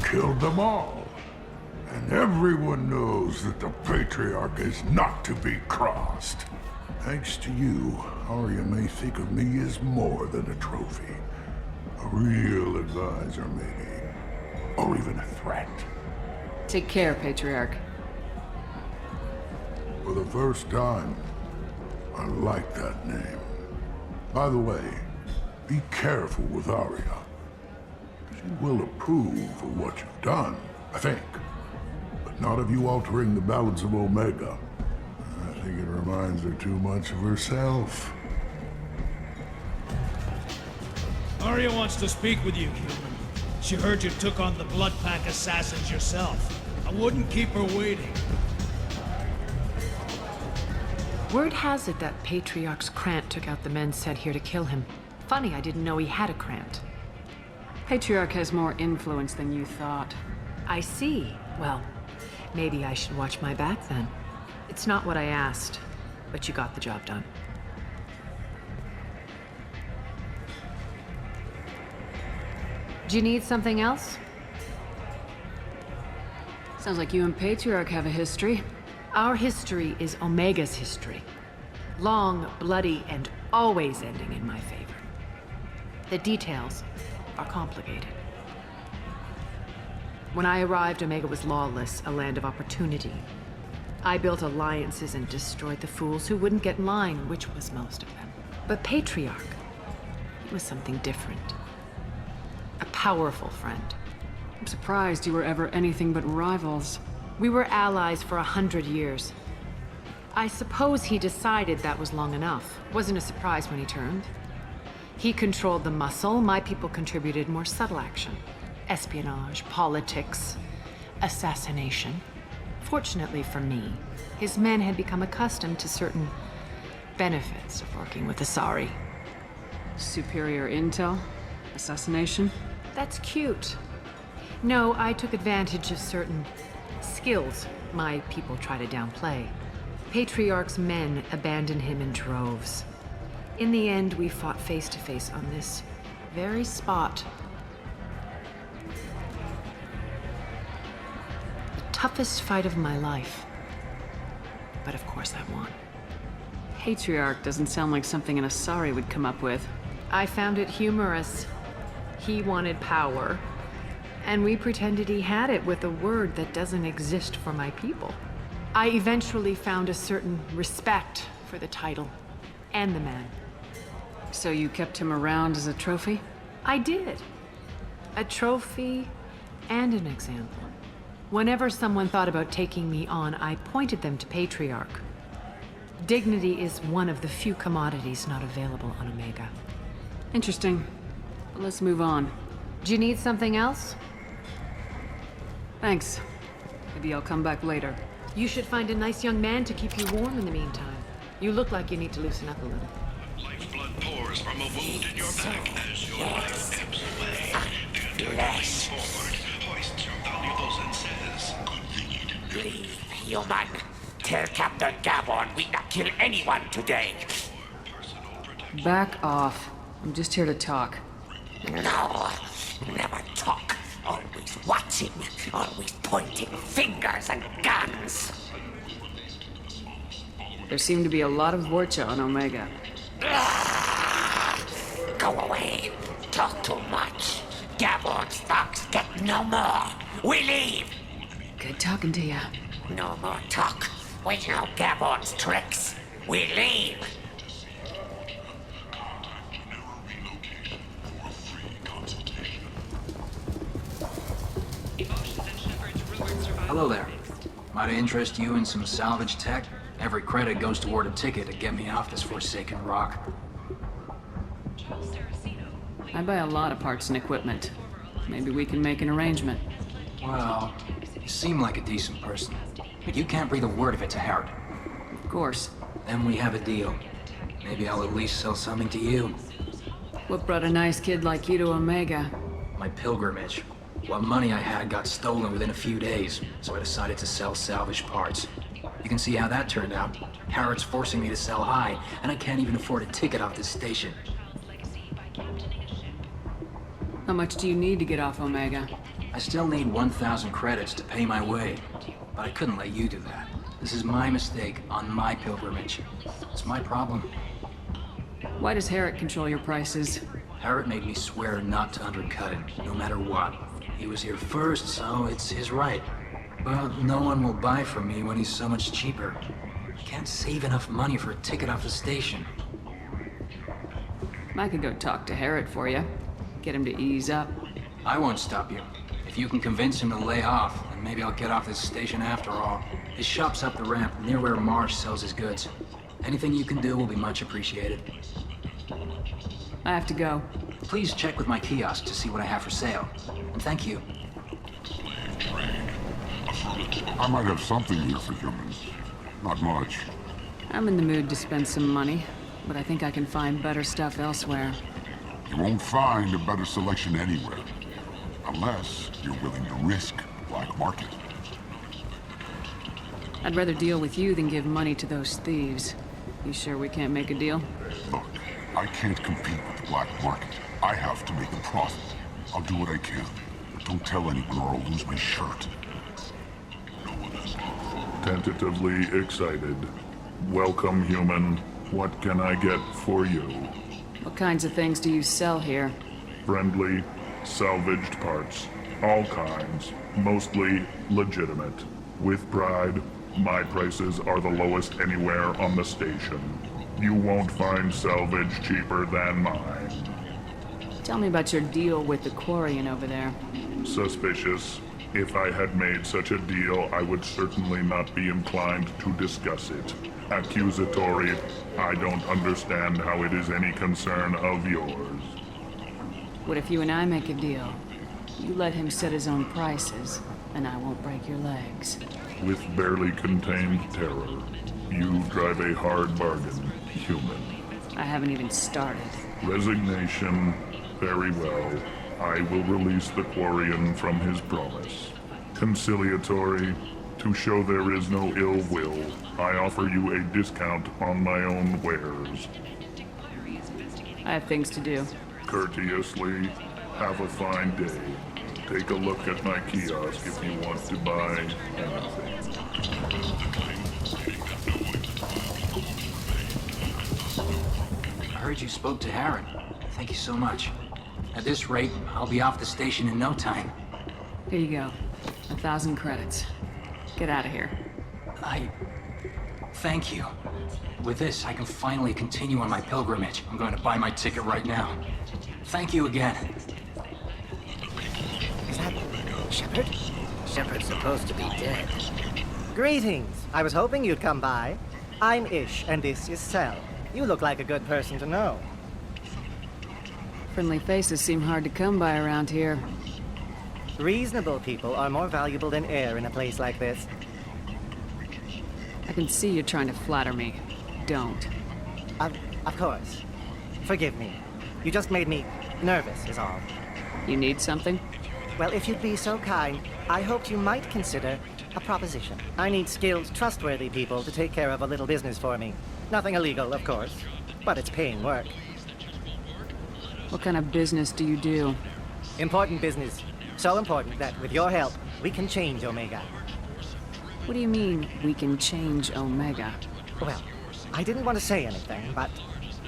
Speaker 4: Killed them all. And everyone knows that the Patriarch is not to be crossed. Thanks to you, Arya may think of me as more than a trophy. A real advisor, maybe. Or even a threat.
Speaker 2: Take care, Patriarch.
Speaker 4: For the first time, I like that name. By the way, be careful with Arya. She will approve of what you've done, I think. But not of you altering the balance of Omega. I think it reminds her too much of herself.
Speaker 10: Arya wants to speak with you, human. She heard you took on the Blood Pack assassins yourself. I wouldn't keep her waiting.
Speaker 5: Word has it that Patriarch's Krant took out the men sent here to kill him. Funny, I didn't know he had a Krant.
Speaker 2: Patriarch has more influence than you thought.
Speaker 5: I see. Well, maybe I should watch my back then. It's not what I asked, but you got the job done. Do you need something else?
Speaker 2: Sounds like you and Patriarch have a history.
Speaker 5: Our history is Omega's history. Long, bloody, and always ending in my favor. The details are complicated. When I arrived, Omega was lawless, a land of opportunity. I built alliances and destroyed the fools who wouldn't get in line, which was most of them. But Patriarch, it was something different. A powerful friend.
Speaker 2: I'm surprised you were ever anything but rivals.
Speaker 5: We were allies for 100 years. I suppose he decided that was long enough. Wasn't a surprise when he turned. He controlled the muscle, my people contributed more subtle action. Espionage, politics, assassination. Fortunately for me, his men had become accustomed to certain benefits of working with Asari.
Speaker 2: Superior intel? Assassination?
Speaker 5: That's cute. No, I took advantage of certain skills my people try to downplay. Patriarch's men abandoned him in droves. In the end, we fought face to face on this very spot. The toughest fight of my life. But of course I won.
Speaker 2: Patriarch doesn't sound like something an Asari would come up with.
Speaker 5: I found it humorous. He wanted power, and we pretended he had it with a word that doesn't exist for my people. I eventually found a certain respect for the title and the man.
Speaker 2: So you kept him around as a trophy?
Speaker 5: I did. A trophy and an example. Whenever someone thought about taking me on, I pointed them to Patriarch. Dignity is one of the few commodities not available on Omega.
Speaker 2: Interesting. Let's move on.
Speaker 5: Do you need something else?
Speaker 2: Thanks. Maybe I'll come back later.
Speaker 5: You should find a nice young man to keep you warm in the meantime. You look like you need to loosen up a little.
Speaker 20: Lifeblood pours from a wound in your back as your life ebbs away. The attacker leans forward, hoists your valuables and says, "Good deed."
Speaker 21: Leave, human. Tell Captain Gavon we not kill anyone today.
Speaker 2: Back off. I'm just here to talk.
Speaker 21: No, never talk. Always watching, always pointing fingers and guns.
Speaker 2: There seem to be a lot of Vorcha on Omega.
Speaker 21: Go away. Talk too much. Gavon's thugs get no more. We leave.
Speaker 2: Good talking to you.
Speaker 21: No more talk. We know Gavon's tricks. We leave.
Speaker 22: Hello there. Might I interest you in some salvage tech? Every credit goes toward a ticket to get me off this forsaken rock.
Speaker 2: I buy a lot of parts and equipment. Maybe we can make an arrangement.
Speaker 22: Well, you seem like a decent person, but you can't breathe a word of it to Harrod.
Speaker 2: Of course.
Speaker 22: Then we have a deal. Maybe I'll at least sell something to you.
Speaker 2: What brought a nice kid like you to Omega?
Speaker 22: My pilgrimage. What money I had got stolen within a few days, so I decided to sell salvaged parts. You can see how that turned out. Harrod's forcing me to sell high, and I can't even afford a ticket off this station.
Speaker 2: How much do you need to get off Omega?
Speaker 22: I still need 1,000 credits to pay my way, but I couldn't let you do that. This is my mistake on my pilgrimage. It's my problem.
Speaker 2: Why does Harrod control your prices?
Speaker 22: Harrod made me swear not to undercut him, no matter what. He was here first, so it's his right. But no one will buy from me when he's so much cheaper. I can't save enough money for a ticket off the station.
Speaker 2: I could go talk to Harrod for you. Get him to ease up.
Speaker 22: I won't stop you. If you can convince him to lay off, then maybe I'll get off this station after all. His shop's up the ramp, near where Marsh sells his goods. Anything you can do will be much appreciated.
Speaker 2: I have to go.
Speaker 22: Please check with my kiosk to see what I have for sale. And thank you.
Speaker 4: I might have something here for humans. Not much.
Speaker 2: I'm in the mood to spend some money, but I think I can find better stuff elsewhere.
Speaker 4: You won't find a better selection anywhere. Unless you're willing to risk the black market.
Speaker 2: I'd rather deal with you than give money to those thieves. You sure we can't make a deal?
Speaker 4: Look, I can't compete with the black market. I have to make a profit. I'll do what I can. But don't tell anyone or I'll lose my shirt. Tentatively excited. Welcome, human. What can I get for you?
Speaker 2: What kinds of things do you sell here?
Speaker 4: Friendly, salvaged parts.
Speaker 19: All kinds, mostly legitimate. With pride, my prices are the lowest anywhere on the station. You won't find salvage cheaper than mine.
Speaker 2: Tell me about your deal with the Quarian over there.
Speaker 19: Suspicious. If I had made such a deal, I would certainly not be inclined to discuss it. Accusatory. I don't understand how it is any concern of yours.
Speaker 2: What if you and I make a deal? You let him set his own prices, and I won't break your legs.
Speaker 19: With barely contained terror, you drive a hard bargain, human.
Speaker 2: I haven't even started.
Speaker 19: Resignation. Very well. I will release the Quarian from his promise. Conciliatory. To show there is no ill will, I offer you a discount on my own wares.
Speaker 2: I have things to do.
Speaker 19: Courteously, have a fine day. Take a look at my kiosk if you want to buy anything.
Speaker 22: I heard you spoke to Harren. Thank you so much. At this rate, I'll be off the station in no time.
Speaker 2: Here you go. 1,000 credits. Get out of here.
Speaker 22: Thank you. With this, I can finally continue on my pilgrimage. I'm going to buy my ticket right now. Thank you again.
Speaker 3: Is that Shepard? Shepard's supposed to be dead. Greetings. I was hoping you'd come by. I'm Ish, and this is Sel. You look like a good person to know.
Speaker 2: Friendly faces seem hard to come by around here.
Speaker 3: Reasonable people are more valuable than air in a place like this.
Speaker 2: I can see you're trying to flatter me. Don't.
Speaker 3: Of course. Forgive me. You just made me nervous, is all.
Speaker 2: You need something?
Speaker 3: Well, if you'd be so kind, I hoped you might consider a proposition. I need skilled, trustworthy people to take care of a little business for me. Nothing illegal, of course, but it's paying work.
Speaker 2: What kind of business do you do?
Speaker 3: Important business. So important that, with your help, we can change Omega.
Speaker 2: What do you mean, we can change Omega?
Speaker 3: Well, I didn't want to say anything, but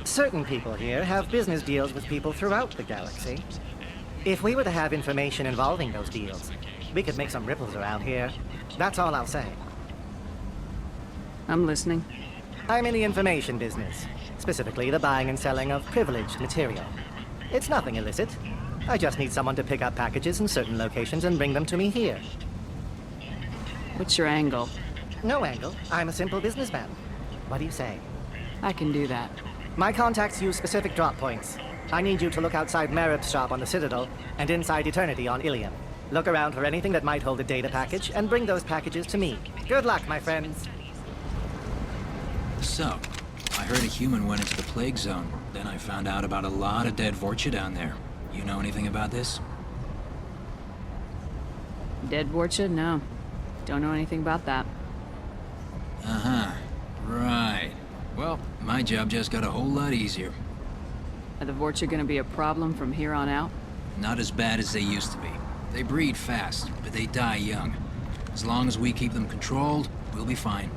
Speaker 3: certain people here have business deals with people throughout the galaxy. If we were to have information involving those deals, we could make some ripples around here. That's all I'll say.
Speaker 2: I'm listening.
Speaker 3: I'm in the information business, specifically the buying and selling of privileged material. It's nothing illicit. I just need someone to pick up packages in certain locations and bring them to me here.
Speaker 2: What's your angle?
Speaker 3: No angle. I'm a simple businessman. What do you say?
Speaker 2: I can do that.
Speaker 3: My contacts use specific drop points. I need you to look outside Merib's shop on the Citadel and inside Eternity on Ilium. Look around for anything that might hold a data package and bring those packages to me. Good luck, my friends.
Speaker 22: So, I heard a human went into the plague zone. Then I found out about a lot of dead Vorcha down there. You know anything about this?
Speaker 2: Dead Vorcha? No. Don't know anything about that.
Speaker 22: Uh-huh. Right. Well, my job just got a whole lot easier.
Speaker 2: Are the Vorcha gonna be a problem from here on out?
Speaker 22: Not as bad as they used to be. They breed fast, but they die young. As long as we keep them controlled, we'll be fine.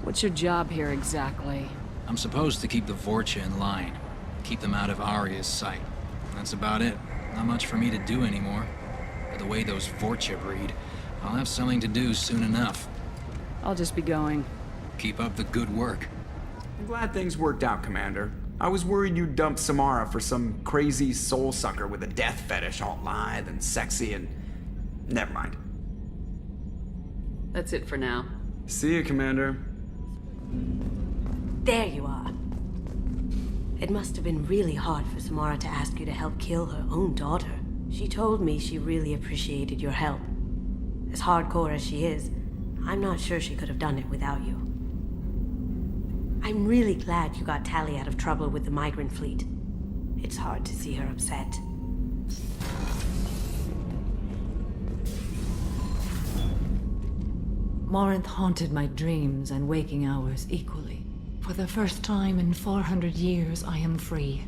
Speaker 2: What's your job here exactly?
Speaker 22: I'm supposed to keep the Vorcha in line. Keep them out of Aria's sight. That's about it. Not much for me to do anymore. But the way those Vorcha breed, I'll have something to do soon enough.
Speaker 2: I'll just be going.
Speaker 22: Keep up the good work.
Speaker 6: I'm glad things worked out, Commander. I was worried you dumped Samara for some crazy soul sucker with a death fetish all lithe and sexy and... Never mind.
Speaker 2: That's it for now.
Speaker 6: See you, Commander.
Speaker 12: There you are. It must have been really hard for Samara to ask you to help kill her own daughter. She told me she really appreciated your help. As hardcore as she is, I'm not sure she could have done it without you. I'm really glad you got Tali out of trouble with the migrant fleet. It's hard to see her upset.
Speaker 1: Morinth haunted my dreams and waking hours equally. For the first time in 400 years, I am free.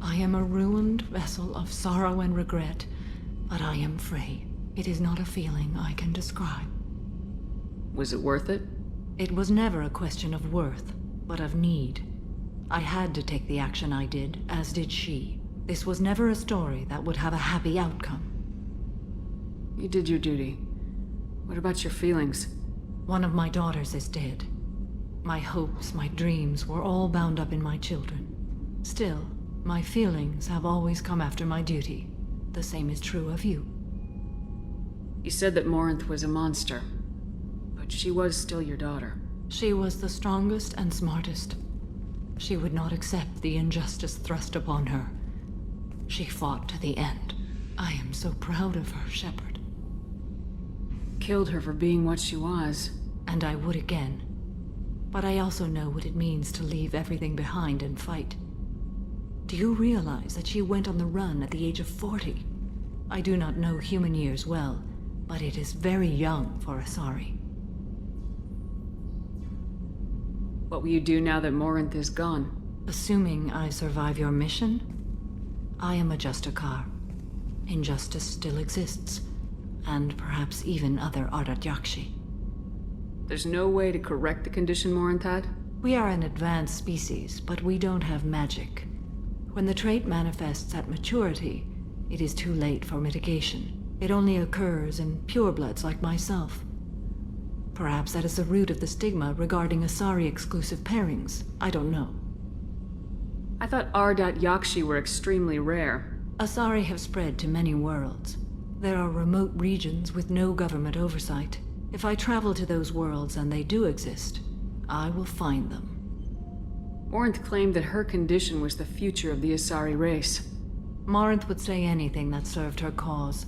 Speaker 1: I am a ruined vessel of sorrow and regret, but I am free. It is not a feeling I can describe.
Speaker 2: Was it worth it?
Speaker 1: It was never a question of worth, but of need. I had to take the action I did, as did she. This was never a story that would have a happy outcome.
Speaker 2: You did your duty. What about your feelings?
Speaker 1: One of my daughters is dead. My hopes, my dreams were all bound up in my children. Still, my feelings have always come after my duty. The same is true of you.
Speaker 2: You said that Morinth was a monster, but she was still your daughter.
Speaker 1: She was the strongest and smartest. She would not accept the injustice thrust upon her. She fought to the end. I am so proud of her, Shepard.
Speaker 2: Killed her for being what she was.
Speaker 1: And I would again. But I also know what it means to leave everything behind and fight. Do you realize that she went on the run at the age of 40? I do not know human years well, but it is very young for Asari.
Speaker 2: What will you do now that Morinth is gone?
Speaker 1: Assuming I survive your mission, I am a Justikar. Injustice still exists, and perhaps even other Ardat-Yakshi.
Speaker 2: There's no way to correct the condition Morinth had?
Speaker 1: We are an advanced species, but we don't have magic. When the trait manifests at maturity, it is too late for mitigation. It only occurs in purebloods like myself. Perhaps that is the root of the stigma regarding Asari-exclusive pairings. I don't know.
Speaker 2: I thought Ardat-Yakshi were extremely rare.
Speaker 1: Asari have spread to many worlds. There are remote regions with no government oversight. If I travel to those worlds, and they do exist, I will find them.
Speaker 2: Morinth claimed that her condition was the future of the Asari race.
Speaker 1: Morinth would say anything that served her cause.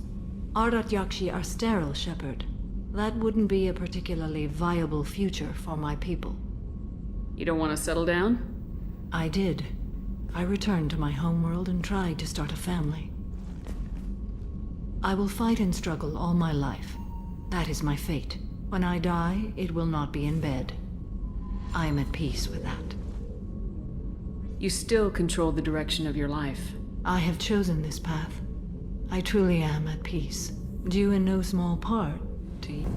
Speaker 1: Ardat-Yakshi are sterile, Shepard. That wouldn't be a particularly viable future for my people.
Speaker 2: You don't want to settle down?
Speaker 1: I did. I returned to my homeworld and tried to start a family. I will fight and struggle all my life. That is my fate. When I die, it will not be in bed. I am at peace with that.
Speaker 2: You still control the direction of your life.
Speaker 1: I have chosen this path. I truly am at peace, due in no small part to you.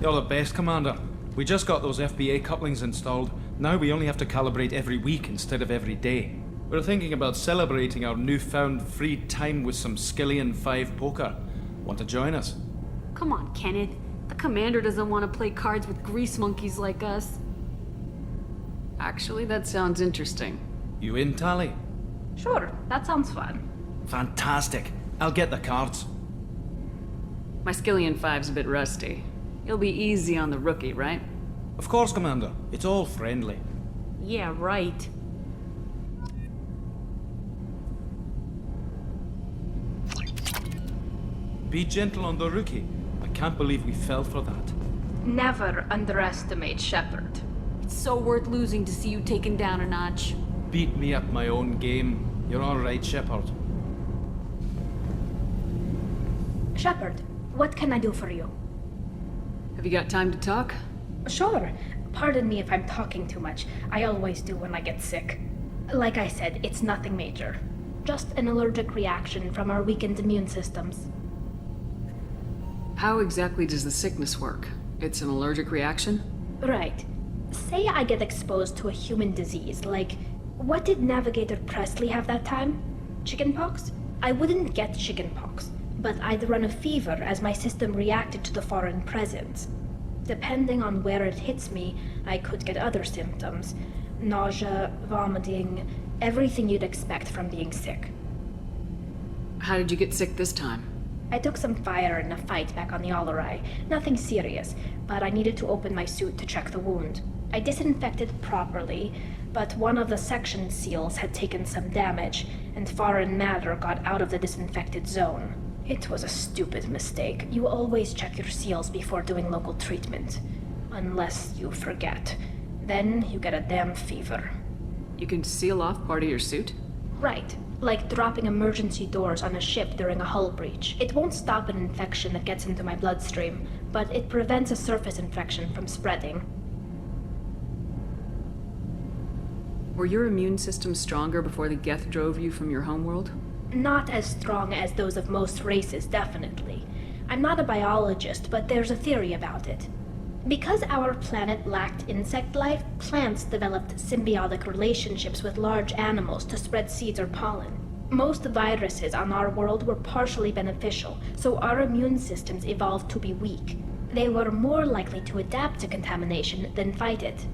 Speaker 8: You're the best, Commander. We just got those FBA couplings installed. Now we only have to calibrate every week instead of every day. We're thinking about celebrating our newfound free time with some Skillian 5 poker. Want to join us?
Speaker 5: Come on, Kenneth. The commander doesn't want to play cards with grease monkeys like us.
Speaker 2: Actually, that sounds interesting.
Speaker 8: You in, Tali?
Speaker 15: Sure, that sounds fun.
Speaker 8: Fantastic. I'll get the cards.
Speaker 2: My Skillian 5's a bit rusty. You'll be easy on the rookie, right?
Speaker 8: Of course, Commander. It's all friendly.
Speaker 5: Yeah, right.
Speaker 8: Be gentle on the rookie. I can't believe we fell for that.
Speaker 15: Never underestimate Shepard.
Speaker 5: It's so worth losing to see you taken down a notch.
Speaker 8: Beat me at my own game. You're all right, Shepard.
Speaker 15: Shepard, what can I do for you?
Speaker 2: Have you got time to talk?
Speaker 15: Sure. Pardon me if I'm talking too much. I always do when I get sick. Like I said, it's nothing major. Just an allergic reaction from our weakened immune systems.
Speaker 2: How exactly does the sickness work? It's an allergic reaction?
Speaker 15: Right. Say I get exposed to a human disease, like... What did Navigator Presley have that time? Chickenpox? I wouldn't get chickenpox, but I'd run a fever as my system reacted to the foreign presence. Depending on where it hits me, I could get other symptoms. Nausea, vomiting, everything you'd expect from being sick.
Speaker 2: How did you get sick this time?
Speaker 15: I took some fire in a fight back on the Alarai. Nothing serious, but I needed to open my suit to check the wound. I disinfected properly, but one of the section seals had taken some damage, and foreign matter got out of the disinfected zone. It was a stupid mistake. You always check your seals before doing local treatment. Unless you forget. Then you get a damn fever.
Speaker 2: You can seal off part of your suit?
Speaker 15: Right. Like dropping emergency doors on a ship during a hull breach. It won't stop an infection that gets into my bloodstream, but it prevents a surface infection from spreading.
Speaker 2: Were your immune system stronger before the Geth drove you from your homeworld?
Speaker 15: Not as strong as those of most races, definitely. I'm not a biologist, but there's a theory about it. Because our planet lacked insect life, plants developed symbiotic relationships with large animals to spread seeds or pollen. Most viruses on our world were partially beneficial, so our immune systems evolved to be weak. They were more likely to adapt to contamination than fight it.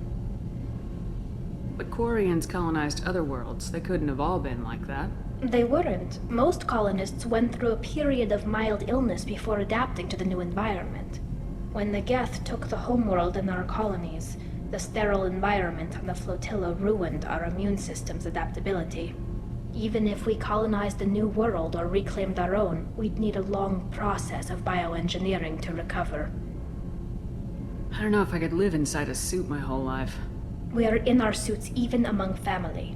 Speaker 2: But Quarians colonized other worlds. They couldn't have all been like that.
Speaker 15: They weren't. Most colonists went through a period of mild illness before adapting to the new environment. When the Geth took the homeworld in our colonies, the sterile environment on the flotilla ruined our immune system's adaptability. Even if we colonized a new world or reclaimed our own, we'd need a long process of bioengineering to recover.
Speaker 2: I don't know if I could live inside a suit my whole life.
Speaker 15: We are in our suits even among family.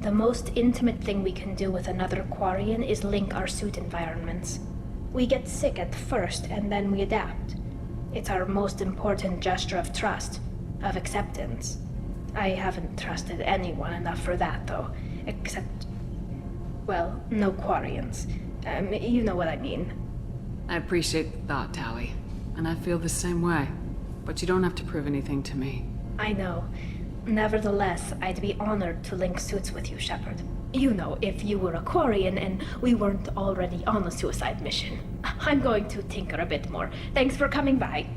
Speaker 15: The most intimate thing we can do with another Quarian is link our suit environments. We get sick at first and then we adapt. It's our most important gesture of trust, of acceptance. I haven't trusted anyone enough for that, though. Except, well, no Quarians. You know what I mean.
Speaker 2: I appreciate the thought, Tali. And I feel the same way. But you don't have to prove anything to me.
Speaker 15: I know. Nevertheless, I'd be honored to link suits with you, Shepard. You know, if you were a Quarian and we weren't already on a suicide mission. I'm going to tinker a bit more. Thanks for coming by.